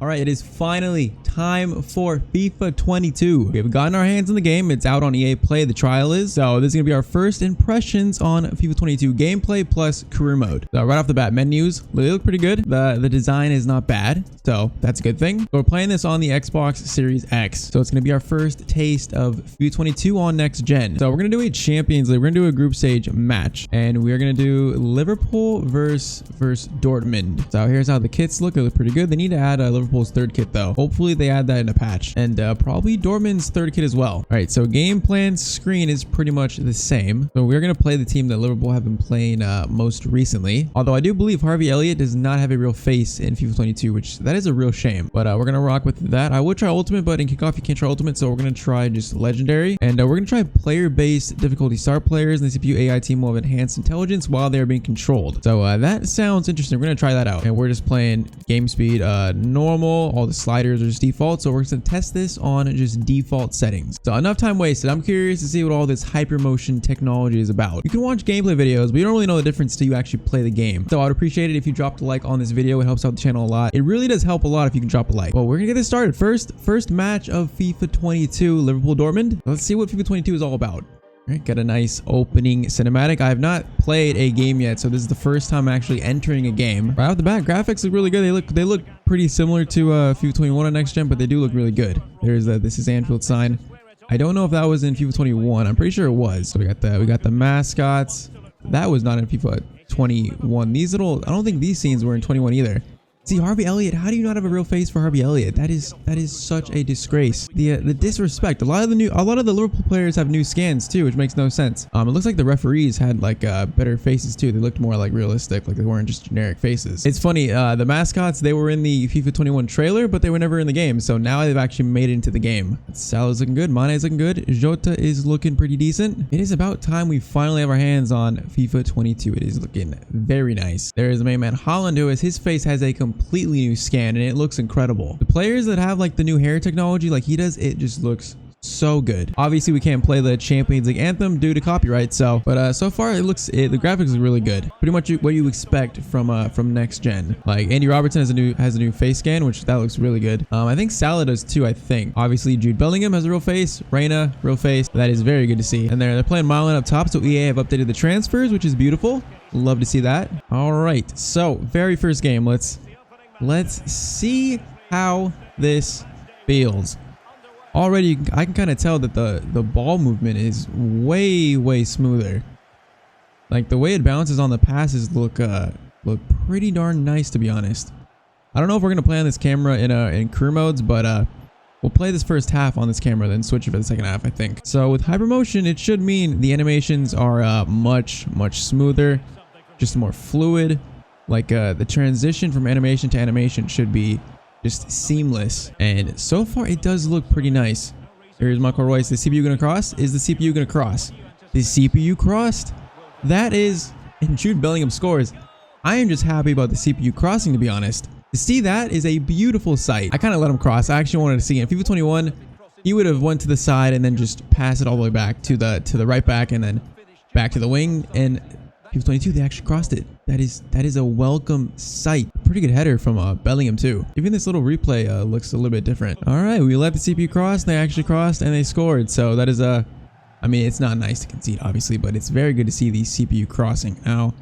All right, it is finally time for FIFA 22. We have gotten our hands on the game. It's out on EA Play, the trial is. So this is going to be our first impressions on FIFA 22 gameplay plus career mode. So right off the bat, menus, they look pretty good. The design is not bad, so that's a good thing. But we're playing this on the Xbox Series X. So it's going to be our first taste of FIFA 22 on next gen. So we're going to do a Champions League. We're going to do a group stage match. And we're going to do Liverpool versus Dortmund. So here's how the kits look. They look pretty good. They need to add Liverpool's third kit though. Hopefully they add that in a patch, and probably Dortmund's third kit as well. All right, so game plan screen is pretty much the same. So we're gonna play the team that Liverpool have been playing most recently. Although I do believe Harvey Elliott does not have a real face in FIFA 22, which that is a real shame. But we're gonna rock with that. I would try ultimate, but in kickoff you can't try ultimate, so we're gonna try just legendary, and we're gonna try player-based difficulty. Start players and the CPU AI team will have enhanced intelligence while they are being controlled. So that sounds interesting. We're gonna try that out, and we're just playing game speed normal. All the sliders are just default, so we're going to test this on just default settings. So enough time wasted. I'm curious to see what all this HyperMotion technology is about. You can watch gameplay videos, but you don't really know the difference till you actually play the game. So I would appreciate it if you dropped a like on this video. It helps out the channel a lot. It really does help a lot if you can drop a like. Well, we're gonna get this started. First match of FIFA 22, Liverpool Dortmund. Let's see what FIFA 22 is all about. All right, got a nice opening cinematic. I have not played a game yet, so this is the first time actually entering a game. Right off the bat, graphics look really good. They look pretty similar to FIFA 21 on next gen, but they do look really good. There's this is Anfield sign. I don't know if that was in FIFA 21. I'm pretty sure it was. So we got the mascots. That was not in FIFA 21. These little, I don't think these scenes were in 21 either. See, Harvey Elliott, how do you not have a real face for Harvey Elliott? That is such a disgrace. The disrespect. A lot of the Liverpool players have new skins too, which makes no sense. It looks like the referees had like better faces too. They looked more like realistic, like they weren't just generic faces. It's funny, the mascots, they were in the FIFA 21 trailer, but they were never in the game. So now they've actually made it into the game. Salah's looking good, Mane's looking good, Jota is looking pretty decent. It is about time we finally have our hands on FIFA 22. It is looking very nice. There is the main man Haaland, who his face has a completely new scan and it looks incredible. The players that have like the new hair technology like he does, it just looks so good. Obviously we can't play the Champions League anthem due to copyright, but so far the graphics are really good. Pretty much what you expect from next gen. Like Andy Robertson has a new face scan, which that looks really good. I think Salah does too. I think obviously Jude Bellingham has a real face, Reina real face. That is very good to see. And they're playing Milan up top, so EA have updated the transfers, which is beautiful. Love to see that. All right, so very first game, let's see how this feels. Already, I can kind of tell that the ball movement is way smoother. Like the way it bounces on the passes look pretty darn nice, to be honest. I don't know if we're gonna play on this camera in career modes, but we'll play this first half on this camera, then switch it for the second half, I think. So with HyperMotion, it should mean the animations are much smoother, just more fluid. Like the transition from animation to animation should be just seamless, and so far it does look pretty nice. Here's Michael Royce. The CPU gonna cross? Is the CPU gonna cross? The CPU crossed? That is, and Jude Bellingham scores. I am just happy about the CPU crossing, to be honest. To see that is a beautiful sight. I kind of let him cross. I actually wanted to see it. In FIFA 21, he would have went to the side and then just pass it all the way back to the right back and then back to the wing, and FIFA 22, they actually crossed it. That is a welcome sight. Pretty good header from Bellingham too. Even this little replay looks a little bit different. All right, we let the CPU cross. They actually crossed and they scored. So that is I mean, it's not nice to concede, obviously, but it's very good to see the CPU crossing. Now,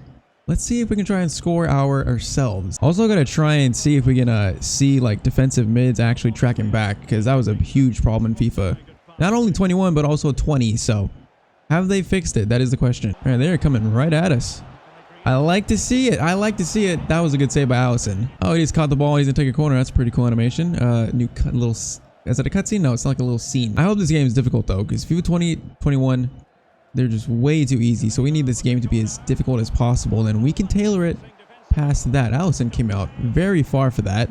let's see if we can try and score ourselves. Also, gotta try and see if we can see like defensive mids actually tracking back, because that was a huge problem in FIFA. Not only 21, but also 20. So have they fixed it? That is the question. All right, they're coming right at us. I like to see it. I like to see it. That was a good save by Allison. Oh, he just caught the ball. He's gonna take a corner. That's a pretty cool animation. New cut, little. Is that a cutscene? No, it's not like a little scene. I hope this game is difficult though, because FIFA 21, they're just way too easy. So we need this game to be as difficult as possible, and we can tailor it past that. Allison came out very far for that.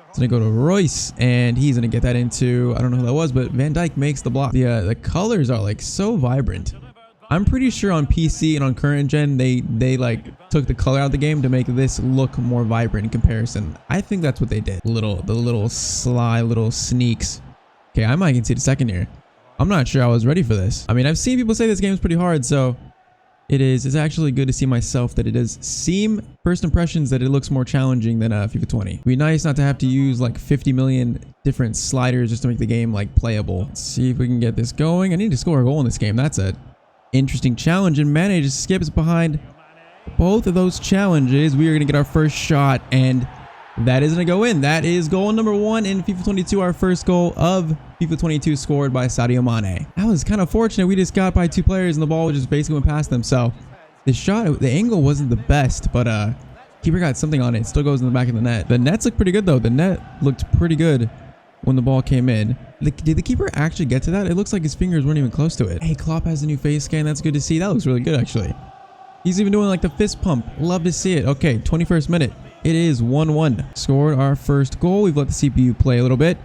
It's gonna go to Royce, and he's gonna get that into, I don't know who that was, but Van Dijk makes the block. The colors are like so vibrant. I'm pretty sure on PC and on current gen, they like took the color out of the game to make this look more vibrant in comparison. I think that's what they did. The little sly little sneaks. Okay, I might concede a second here. I'm not sure I was ready for this. I mean, I've seen people say this game is pretty hard, so It's actually good to see myself that it does seem, first impressions, that it looks more challenging than FIFA 20. It'd be nice not to have to use like 50 million different sliders just to make the game like playable. Let's see if we can get this going. I need to score a goal in this game. That's a interesting challenge, and Mane just skips behind both of those challenges. We are going to get our first shot, and that is going to go in. That is goal number 1 in FIFA 22, our first goal of FIFA 22 scored by Sadio Mane. That was kind of fortunate. We just got by 2 players and the ball just basically went past them. So the shot, the angle wasn't the best, but keeper got something on it. It still goes in the back of the net. The nets look pretty good though. The net looked pretty good when the ball came in. Did the keeper actually get to that? It looks like his fingers weren't even close to it. Hey, Klopp has a new face scan. That's good to see. That looks really good actually. He's even doing like the fist pump. Love to see it. Okay, 21st minute. It is 1-1. Scored our first goal. We've let the CPU play a little bit.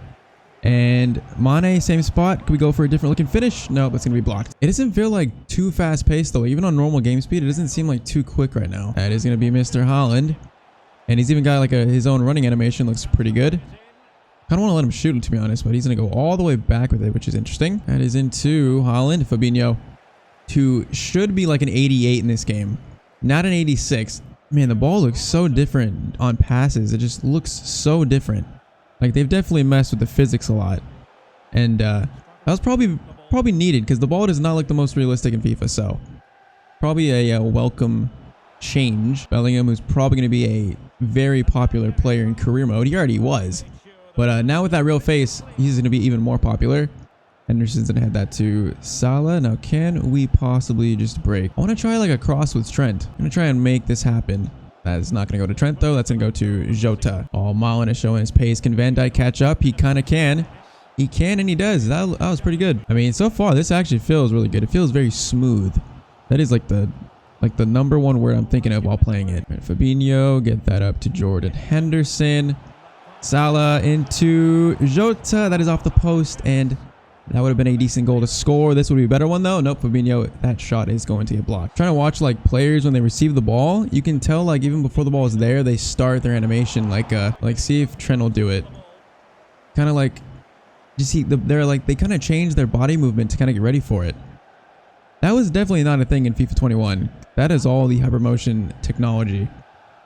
And Mane, same spot. Can we go for a different looking finish? No, that's going to be blocked. It doesn't feel like too fast paced though. Even on normal game speed, it doesn't seem like too quick right now. That is going to be Mr. Haaland. And he's even got like his own running animation. Looks pretty good. I don't want to let him shoot it, to be honest, but he's going to go all the way back with it, which is interesting. That is into Haaland. Fabinho, who should be like an 88 in this game, not an 86. Man, the ball looks so different on passes. It just looks so different. Like, they've definitely messed with the physics a lot. And that was probably needed, because the ball does not look the most realistic in FIFA. So probably a welcome change. Bellingham, who's probably going to be a very popular player in career mode. He already was. But now with that real face, he's going to be even more popular. Henderson's going to head that to Salah. Now, can we possibly just break? I want to try like a cross with Trent. I'm going to try and make this happen. That is not going to go to Trent, though. That's going to go to Jota. Oh, Malen is showing his pace. Can Van Dijk catch up? He kind of can. He can, and he does. That was pretty good. I mean, so far, this actually feels really good. It feels very smooth. That is like the number one word I'm thinking of while playing it. Right, Fabinho, get that up to Jordan Henderson. Salah into Jota. That is off the post, and that would have been a decent goal to score. This would be a better one though. Nope, Fabinho, that shot is going to get blocked. Trying to watch like players when they receive the ball. You can tell like even before the ball is there, they start their animation. Like see if Trent will do it. Kind of like, you see, they kind of change their body movement to kind of get ready for it. That was definitely not a thing in FIFA 21. That is all the HyperMotion technology.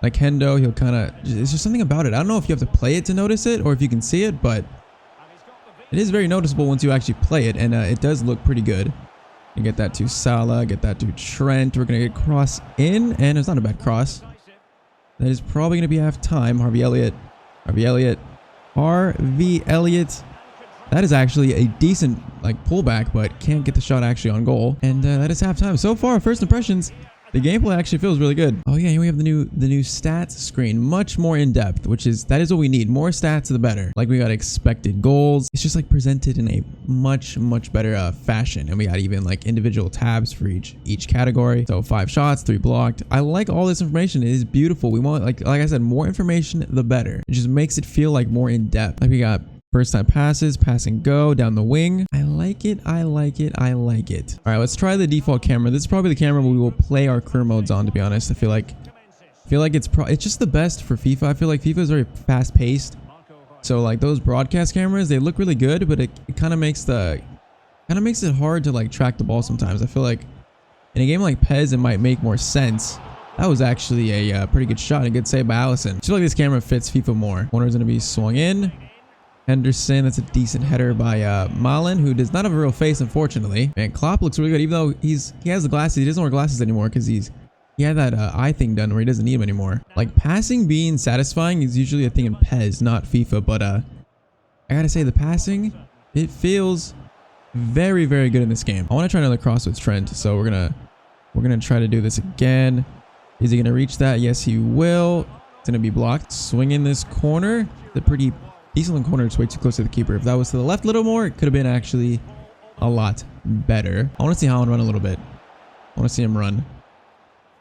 Like Hendo, he'll kind of, it's just something about it. I don't know if you have to play it to notice it or if you can see it, but it is very noticeable once you actually play it, and it does look pretty good. You get that to Salah, get that to Trent. We're going to get cross in, and it's not a bad cross. That is probably going to be half time. Harvey Elliott. That is actually a decent like pullback, but can't get the shot actually on goal. And that is halftime. So far, first impressions, the gameplay actually feels really good. Oh yeah, here we have the new stats screen, much more in depth, that is what we need. More stats, the better. Like we got expected goals. It's just like presented in a much better fashion, and we got even like individual tabs for each category. So 5 shots, 3 blocked. I like all this information. It is beautiful. We want like I said, more information, the better. It just makes it feel like more in depth. Like we got first time passes, pass and go down the wing. I like it. All right, let's try the default camera. This is probably the camera we will play our career modes on, to be honest. I feel like it's just the best for FIFA. I feel like FIFA is very fast paced. So like those broadcast cameras, they look really good, but it kind of makes it hard to like track the ball sometimes. I feel like in a game like PES, it might make more sense. That was actually a pretty good shot, a good save by Allison. I feel like this camera fits FIFA more. Corner's going to be swung in. Henderson, that's a decent header by Malen, who does not have a real face, unfortunately. Man, Klopp looks really good, even though he has the glasses. He doesn't wear glasses anymore because he had that eye thing done where he doesn't need them anymore. Like, passing being satisfying is usually a thing in PES, not FIFA, but I gotta say, the passing, it feels very good in this game. I want to try another cross with Trent, so we're gonna try to do this again. Is he gonna reach that? Yes, he will. It's gonna be blocked. Swing in this corner. The pretty decent corner. It's way too close to the keeper. If that was to the left a little more, it could have been actually a lot better. I want to see Haaland run a little bit. I want to see him run.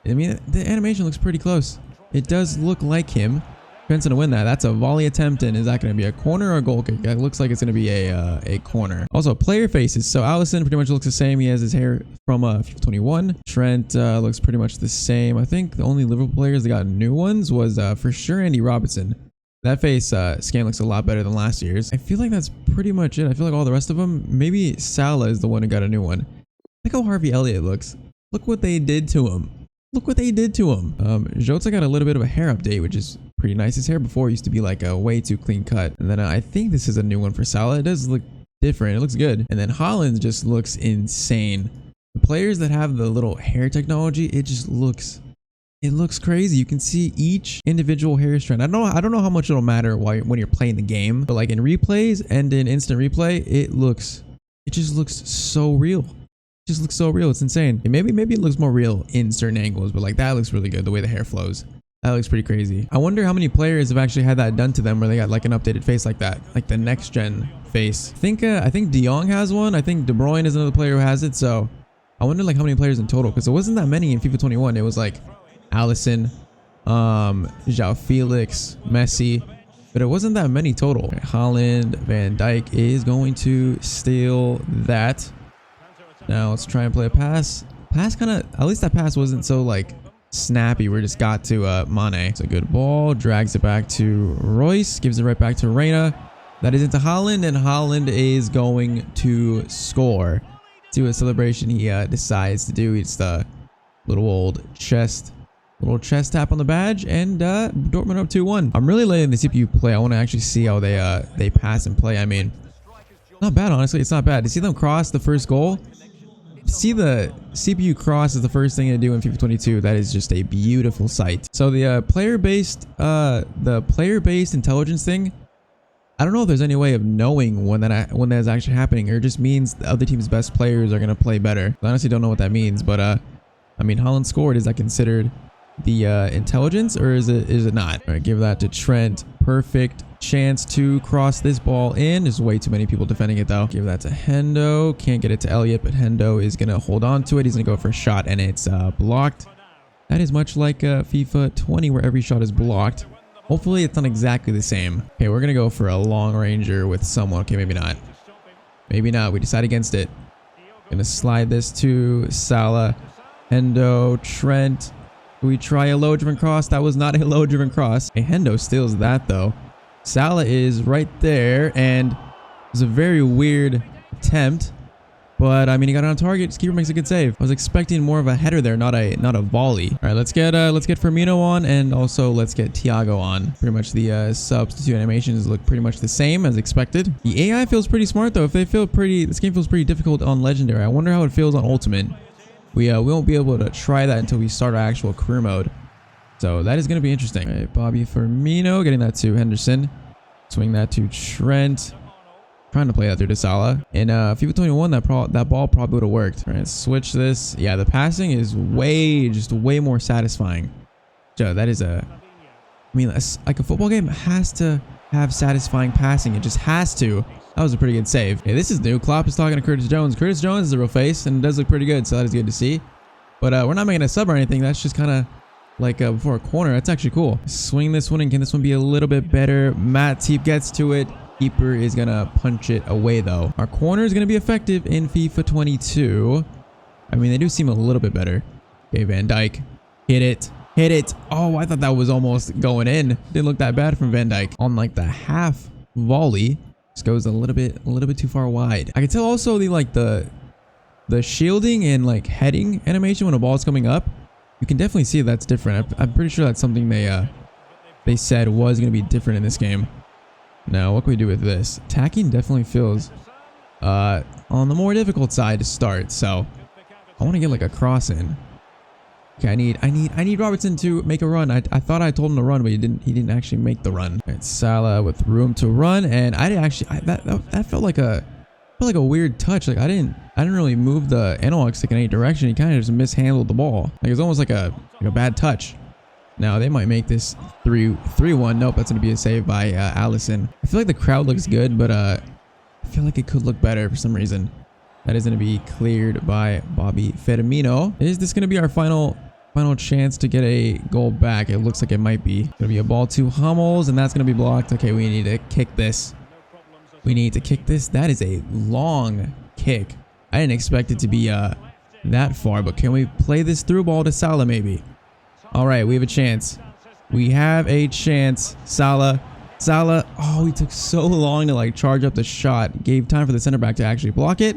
I mean, the animation looks pretty close. It does look like him. Trent's gonna win that. That's a volley attempt, and is that going to be a corner or a goal kick? It looks like it's going to be a corner. Also, player faces. So Allison pretty much looks the same. He has his hair from FIFA 21. Trent looks pretty much the same. I think the only Liverpool players that got new ones was for sure Andy Robertson. That face scan looks a lot better than last year's. I feel like that's pretty much it. I feel like all the rest of them, maybe Salah is the one who got a new one. Look how Harvey Elliott looks Look what they did to him. Look what they did to him. Jota got a little bit of a hair update, which is pretty nice. His hair before used to be like a way too clean cut. And then I think this is a new one for Salah. It does look different. It looks good. And then Haaland just looks insane. The players that have the little hair technology, it looks crazy. You can see each individual hair strand. I don't know how much it'll matter when you're playing the game, but like in replays and in instant replay, it just looks so real. It just looks so real. It's insane. And maybe it looks more real in certain angles, but like that looks really good. The way the hair flows, that looks pretty crazy. I wonder how many players have actually had that done to them where they got like an updated face like that, like the next gen face. I think De Jong has one. I think De Bruyne is another player who has it. So I wonder like how many players in total, because it wasn't that many in FIFA 21. It was like Alisson, João Felix, Messi, but it wasn't that many total. Haaland, Van Dijk is going to steal that. Now let's try and play a pass. At least that pass wasn't so like snappy. We just got to Mane. It's a good ball. Drags it back to Royce. Gives it right back to Reina. That is into Haaland, and Haaland is going to score. Do a celebration he decides to do. It's the little chest tap on the badge, and Dortmund up 2-1. I'm really letting the CPU play. I want to actually see how they pass and play. I mean, not bad, honestly. It's not bad. To see them cross the first goal, see the CPU cross is the first thing to do in FIFA 22. That is just a beautiful sight. So the player-based intelligence thing, I don't know if there's any way of knowing when that's actually happening, or it just means the other team's best players are going to play better. I honestly don't know what that means, but I mean, Haaland scored. Is that considered the intelligence, or is it not? All right, give that to Trent. Perfect chance to cross this ball in. There's way too many people defending it though. Give that to Hendo. Can't get it to Elliott, but Hendo is gonna hold on to it. He's gonna go for a shot, and it's blocked. That is much like FIFA 20, where every shot is blocked. Hopefully it's not exactly the same. Okay, we're gonna go for a long ranger with someone. Okay, maybe not. Maybe not. We decide against it. Gonna slide this to Salah. Hendo, Trent. We try a low-driven cross. That was not a low-driven cross. Hey, Hendo steals that though. Salah is right there, and it was a very weird attempt, but I mean, he got it on target. His keeper makes a good save. I was expecting more of a header there, not a volley. All right, let's get Firmino on, and also let's get Thiago on. Pretty much the substitute animations look pretty much the same as expected. The AI feels pretty smart though. If they feel this game feels pretty difficult on Legendary. I wonder how it feels on Ultimate. We won't be able to try that until we start our actual career mode. So that is going to be interesting. All right, Bobby Firmino getting that to Henderson. Swing that to Trent. Trying to play that through to Salah. In FIFA 21, that ball probably would have worked. All right, switch this. Yeah, the passing is way more satisfying. So that is like a football game has to have satisfying passing. It just has to. That was a pretty good save. Hey, this is new. Klopp is talking to Curtis Jones. Curtis Jones is a real face, and it does look pretty good, so that is good to see. But we're not making a sub or anything. That's just kind of like before a corner. That's actually cool. Swing this one, and can this one be a little bit better? Matip gets to it. Keeper is going to punch it away, though. Our corner is going to be effective in FIFA 22. I mean, they do seem a little bit better. Okay, Van Dijk. Hit it. Hit it. Oh, I thought that was almost going in. Didn't look that bad from Van Dijk. On like the half volley. Just goes a little bit too far wide. I can tell also the shielding and like heading animation when a ball is coming up. You can definitely see that's different. I'm pretty sure that's something they said was going to be different in this game. Now, what can we do with this? Attacking definitely feels on the more difficult side to start. So I want to get like a cross in. Okay, I need Robertson to make a run. I thought I told him to run, but he didn't actually make the run. All right, Salah with room to run, and that felt like a weird touch. Like I didn't really move the analog stick in any direction. He kind of just mishandled the ball. Like it's almost like a bad touch. Now they might make this 3-1. Nope, that's gonna be a save by Alisson. I feel like the crowd looks good, but I feel like it could look better for some reason. That is going to be cleared by Bobby Firmino. Is this going to be our final chance to get a goal back? It looks like it might be. Going to be a ball to Hummels, and that's going to be blocked. Okay, we need to kick this. We need to kick this. That is a long kick. I didn't expect it to be that far, but can we play this through ball to Salah maybe? All right, we have a chance. We have a chance. Salah. Oh, he took so long to like charge up the shot. Gave time for the center back to actually block it.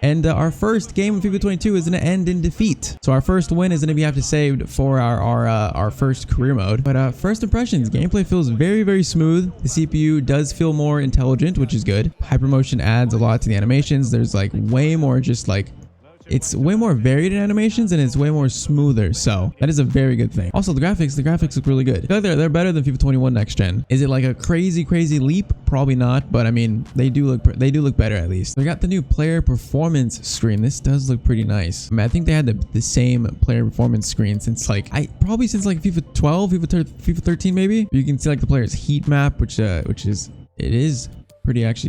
And our first game of FIFA 22 is going to end in defeat. So our first win is going to be have to save for our first career mode. But first impressions, gameplay feels very, very smooth. The CPU does feel more intelligent, which is good. HyperMotion adds a lot to the animations. There's like way more just like, it's way more varied in animations and it's way more smoother. So that is a very good thing. Also, the graphics look really good. I feel like they're better than FIFA 21 next gen. Is it like a crazy leap? Probably not, but I mean, they do look better at least. They got the new player performance screen. This does look pretty nice. I mean, I think they had the same player performance screen since like since like FIFA 12, FIFA 13 maybe. You can see like the player's heat map, which is pretty actually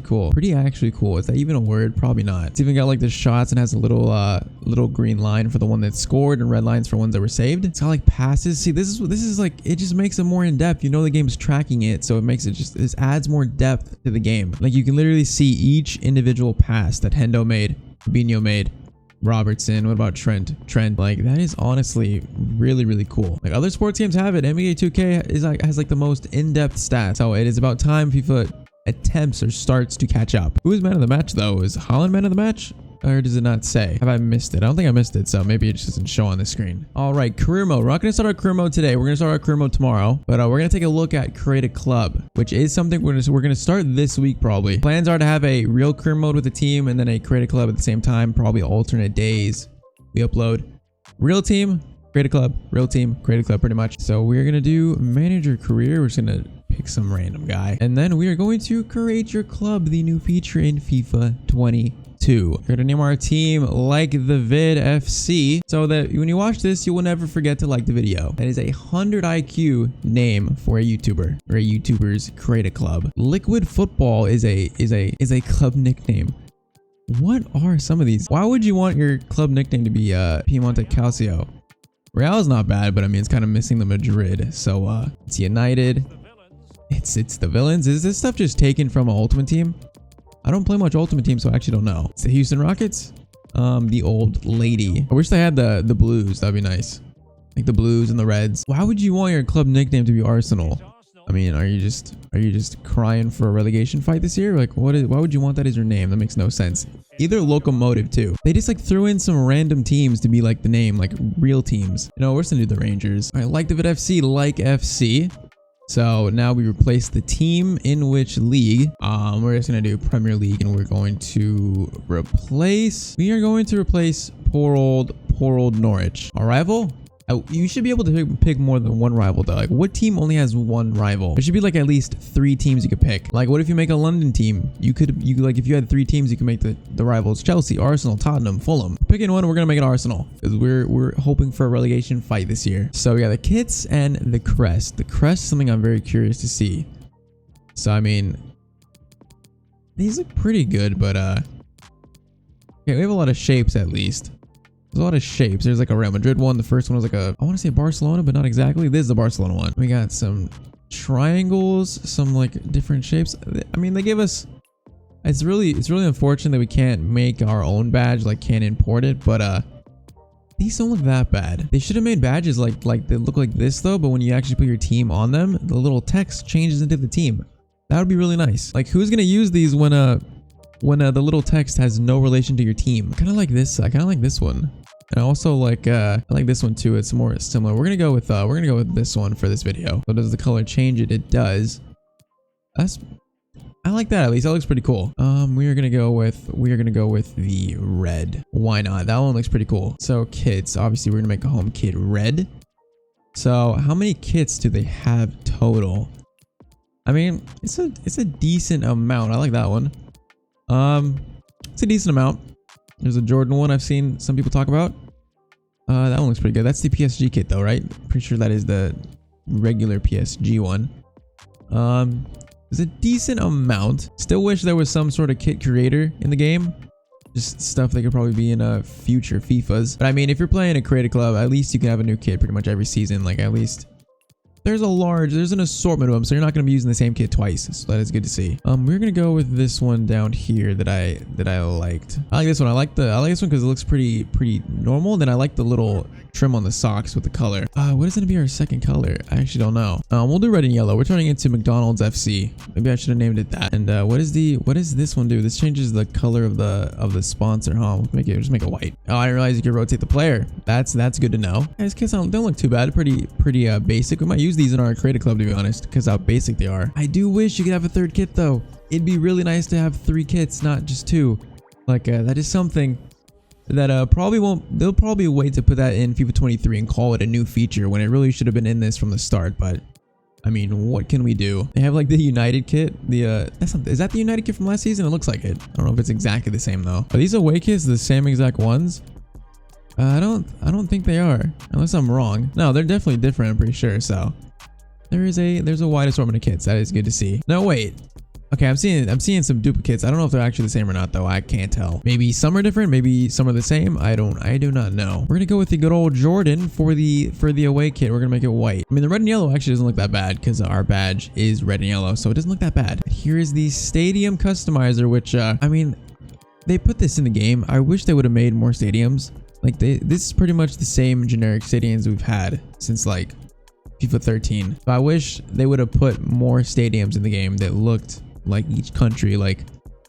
cool. Is that even a word? Probably not. It's even got like the shots and has a little green line for the one that scored and red lines for ones that were saved. It's got like passes. See, this is like, it just makes it more in depth. You know, the game's tracking it, so it makes it just, this adds more depth to the game. Like you can literally see each individual pass that Hendo made, Fabinho made, Robertson. What about Trent? Like that is honestly really cool. Like other sports games have it. NBA 2K has like the most in-depth stats. So it is about time FIFA attempts or starts to catch up. Who is man of the match though? Is Haaland man of the match? Or does it not say? Have I missed it? I don't think I missed it, so maybe it just doesn't show on the screen. All right, career mode. We're not going to start our career mode today. We're going to start our career mode tomorrow, but we're going to take a look at Create a Club, which is something we're going to start this week probably. Plans are to have a real career mode with the team and then a Create a Club at the same time, probably alternate days. We upload real team, Create a Club, real team, Create a Club pretty much. So we're going to do manager career. We're just going to pick some random guy. And then we are going to create your club, the new feature in FIFA 22. We're going to name our team Like the Vid FC so that when you watch this, you will never forget to like the video. That is a 100 IQ name for a YouTuber or a YouTuber's Create a Club. Liquid Football is a club nickname. What are some of these? Why would you want your club nickname to be Piemonte Calcio? Real is not bad, but I mean, it's kind of missing the Madrid. So it's United. It's the Villains. Is this stuff just taken from an Ultimate Team? I don't play much Ultimate Team, so I actually don't know. It's the Houston Rockets. The old lady. I wish they had the Blues. That'd be nice. Like the Blues and the Reds. Why would you want your club nickname to be Arsenal? I mean, are you just crying for a relegation fight this year? Like, why would you want that as your name? That makes no sense. Either Locomotive too. They just like threw in some random teams to be like the name, like real teams. You know, we're just gonna do the Rangers. All right, Like the Vid FC, like FC. So now we replace the team in which league. We're just gonna do Premier League, and we are going to replace poor old Norwich. Our rival? You should be able to pick more than one rival though. Like what team only has one rival? There should be like at least 3 teams you could pick. Like what if you make a London team? You like if you had 3 teams, you could make the rivals Chelsea, Arsenal, Tottenham, Fulham. Picking one, we're gonna make it Arsenal because we're hoping for a relegation fight this year. So we got the kits and the crest. The crest is something I'm very curious to see. So I mean, these look pretty good, but okay, we have a lot of shapes at least. There's a lot of shapes. There's like a Real Madrid one. The first one was like I want to say Barcelona, but not exactly. This is the Barcelona one. We got some triangles, some like different shapes. I mean, they give us, it's really unfortunate that we can't make our own badge, like can't import it, but these don't look that bad. They should have made badges like they look like this though, but when you actually put your team on them, the little text changes into the team. That would be really nice. Like who's going to use these when the little text has no relation to your team? I kind of like this. I kind of like this one. And I also like I like this one too. It's more similar. We're gonna go with this one for this video. So does the color change it? It does. I like that at least. That looks pretty cool. We are gonna go with the red. Why not? That one looks pretty cool. So kits. Obviously, we're gonna make a home kit red. So how many kits do they have total? I mean, it's a decent amount. I like that one. It's a decent amount. There's a Jordan one I've seen some people talk about. That one looks pretty good. That's the PSG kit though, right? Pretty sure that is the regular PSG one. There's a decent amount. Still wish there was some sort of kit creator in the game. Just stuff that could probably be in future FIFAs. But I mean, if you're playing a Create a Club, at least you can have a new kit pretty much every season. Like at least there's an assortment of them, so you're not going to be using the same kit twice. So that is good to see. We're going to go with this one down here that I liked. I like this one. I like this one because it looks pretty normal. Then I like the little trim on the socks with the color. What is going to be our second color? I actually don't know. We'll do red and yellow. We're turning into McDonald's FC. Maybe I should have named it that. And what does this one do? This changes the color of the sponsor, huh? Just make it white. Oh, I didn't realize you could rotate the player. That's good to know. These kits don't look too bad. Pretty basic. We might use these in our Create A Club, to be honest, because how basic they are. I do wish you could have a third kit though. It'd be really nice to have 3 kits, not just 2. Like that is something that they'll probably wait to put that in FIFA 23 and call it a new feature when it really should have been in this from the start. But I mean, what can we do? They have like the United kit. Is that the United kit from last season? It looks like it. I don't know if it's exactly the same though. Are these away kits the same exact ones? I don't think they are, unless I'm wrong. No, they're definitely different, I'm pretty sure. So there's a wide assortment of kits. That is good to see. No, wait. Okay, I'm seeing some duplicates. I don't know if they're actually the same or not though. I can't tell. Maybe some are different, maybe some are the same. I do not know. We're gonna go with the good old Jordan for the away kit. We're gonna make it white. I mean, the red and yellow actually doesn't look that bad because our badge is red and yellow, so it doesn't look that bad. Here is the stadium customizer, which I mean, they put this in the game. I wish they would have made more stadiums. Like this is pretty much the same generic stadiums we've had since like FIFA 13. But I wish they would have put more stadiums in the game that looked like each country. Like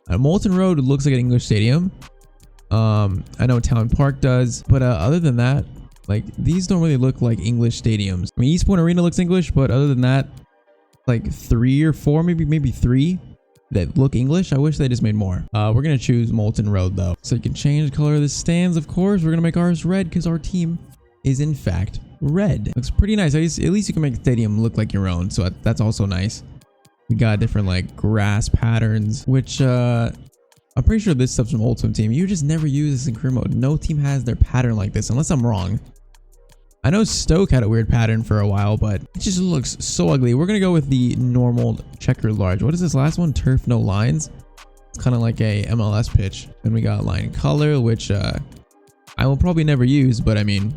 Molten Road looks like an English stadium. I know Town Park does, but other than that, like these don't really look like English stadiums. I mean, East Point Arena looks English, but other than that, like 3 or 4, maybe 3 that look English. I wish they just made more. We're gonna choose Molten Road though, so you can change the color of the stands. Of course, we're gonna make ours red because our team is in fact red. Looks pretty nice. At least you can make the stadium look like your own, so that's also nice. We got different like grass patterns, which I'm pretty sure this stuff's from Ultimate Team. You just never use this in career mode. No team has their pattern like this, unless I'm wrong. I know Stoke had a weird pattern for a while, but it just looks so ugly. We're gonna go with the normal checkered large. What is this last one? Turf no lines. It's kind of like a MLS pitch. Then we got line color, which I will probably never use, but I mean,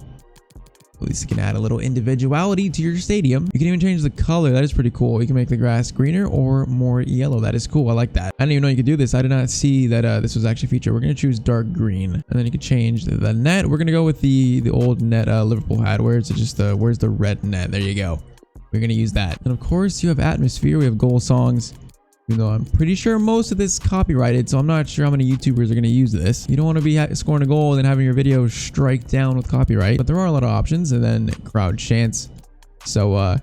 at least you can add a little individuality to your stadium. You can even change the color. That is pretty cool. You can make the grass greener or more yellow. That is cool. I like that. I didn't even know you could do this. I did not see that this was actually a feature. We're going to choose dark green, and then you can change the net. We're going to go with the old net Liverpool had. Where's the red net? There you go. We're going to use that. And of course, you have atmosphere. We have goal songs. Even though I'm pretty sure most of this is copyrighted, so I'm not sure how many YouTubers are going to use this. You don't want to be scoring a goal and then having your video strike down with copyright, but there are a lot of options. And then crowd chants, so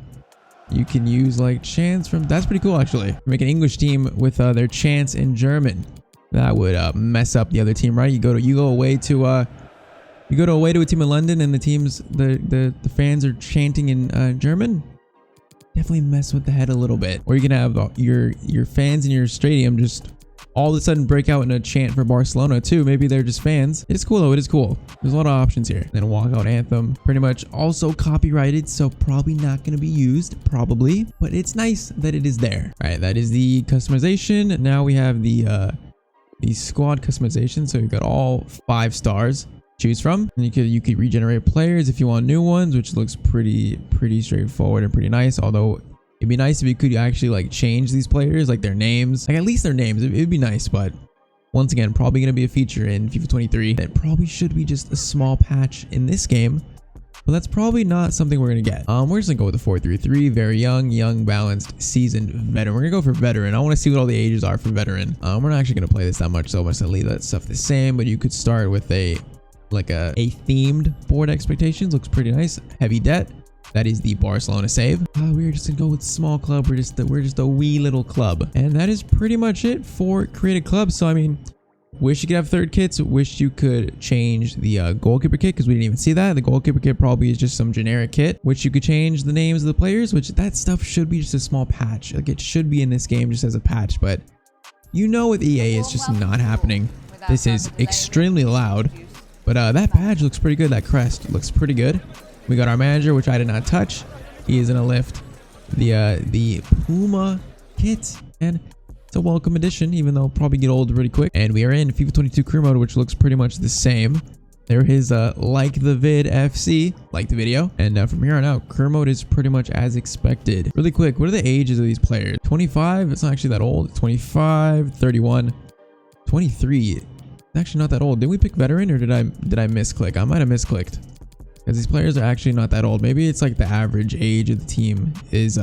you can use like chants from, that's pretty cool actually. Make an English team with their chants in German. That would mess up the other team, right? You go away to a team in London and the fans are chanting in German. Definitely mess with the head a little bit. Or you can have your fans in your stadium just all of a sudden break out in a chant for Barcelona too. Maybe they're just fans. It is cool though. It is cool. There's a lot of options here. Then walkout anthem, pretty much also copyrighted, so probably not going to be used, probably. But it's nice that it is there. All right, that is the customization. Now we have the squad customization. So you've got all 5 stars. Choose from, and you could regenerate players if you want new ones, which looks pretty straightforward and pretty nice. Although it'd be nice if you could actually like change these players, like their names, like at least their names. It'd be nice, but once again, probably gonna be a feature in FIFA 23. That probably should be just a small patch in this game, but that's probably not something we're gonna get. We're just gonna go with the 4-3-3. Very young, balanced, seasoned veteran. We're gonna go for veteran. I want to see what all the ages are for veteran. We're not actually gonna play this that much, so I'm gonna leave that stuff the same. But you could start with a themed board expectations. Looks pretty nice. Heavy debt. That is the Barcelona save. We're just gonna go with small club. We're just a wee little club, and that is pretty much it for Create A Club. So I mean, wish you could have third kits. Wish you could change the goalkeeper kit, because we didn't even see that. The goalkeeper kit probably is just some generic kit. Which you could change the names of the players, which that stuff should be just a small patch. Like it should be in this game just as a patch, but you know with EA it's just not happening. This is extremely loud. But that badge looks pretty good. That crest looks pretty good. We got our manager, which I did not touch. He is gonna lift the Puma kit, and it's a welcome addition, even though it'll probably get old pretty quick. And we are in FIFA 22 career mode, which looks pretty much the same. There is like the vid FC, like the video, and from here on out, career mode is pretty much as expected. Really quick, what are the ages of these players? 25. It's not actually that old. 25, 31, 23. Actually not that old. Did we pick veteran, or did I misclick? I might have misclicked. because these players are actually not that old. Maybe it's like the average age of the team is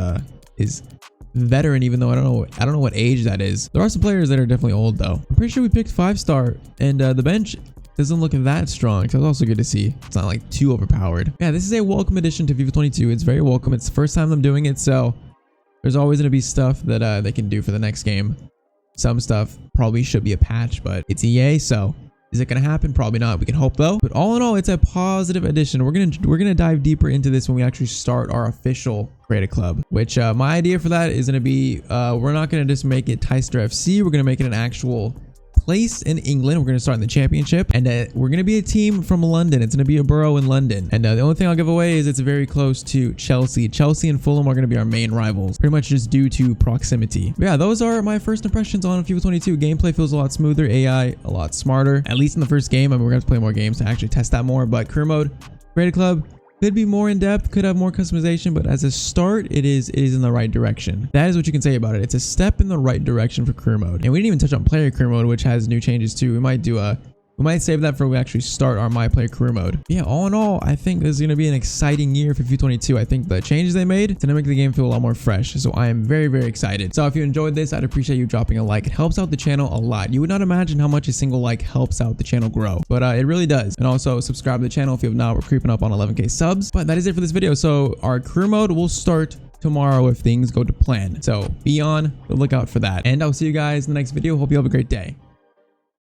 veteran, even though I don't know what age that is. There are some players that are definitely old though. I'm pretty sure we picked 5-star, and the bench doesn't look that strong, so it's also good to see. It's not like too overpowered. Yeah, this is a welcome addition to FIFA 22. It's very welcome. It's the first time I'm doing it, so there's always going to be stuff that they can do for the next game. Some stuff probably should be a patch, but it's EA, so is it going to happen? Probably not. We can hope though. But all in all, it's a positive addition. We're gonna dive deeper into this when we actually start our official Create A Club, which my idea for that is going to be we're not going to just make it Tyztir FC. We're going to make it an actual place in England. We're going to start in the championship, and we're going to be a team from London. It's going to be a borough in London, and the only thing I'll give away is it's very close to Chelsea. Chelsea and Fulham are going to be our main rivals, pretty much just due to proximity. But yeah, those are my first impressions on FIFA 22. Gameplay feels a lot smoother, AI a lot smarter, at least in the first game. I mean, we're going to have to play more games to actually test that more, but career mode, Create A Club, could be more in depth, could have more customization, but as a start, it is in the right direction. That is what you can say about it. It's a step in the right direction for career mode. And we didn't even touch on player career mode, which has new changes too. We might save that for when we actually start our My Player career mode. But yeah, all in all, I think this is going to be an exciting year for FIFA 22. I think the changes they made it's going to make the game feel a lot more fresh. So I am very, very excited. So if you enjoyed this, I'd appreciate you dropping a like. It helps out the channel a lot. You would not imagine how much a single like helps out the channel grow, but it really does. And also subscribe to the channel if you have not. We're creeping up on 11K subs. But that is it for this video. So our career mode will start tomorrow if things go to plan. So be on the lookout for that. And I'll see you guys in the next video. Hope you have a great day.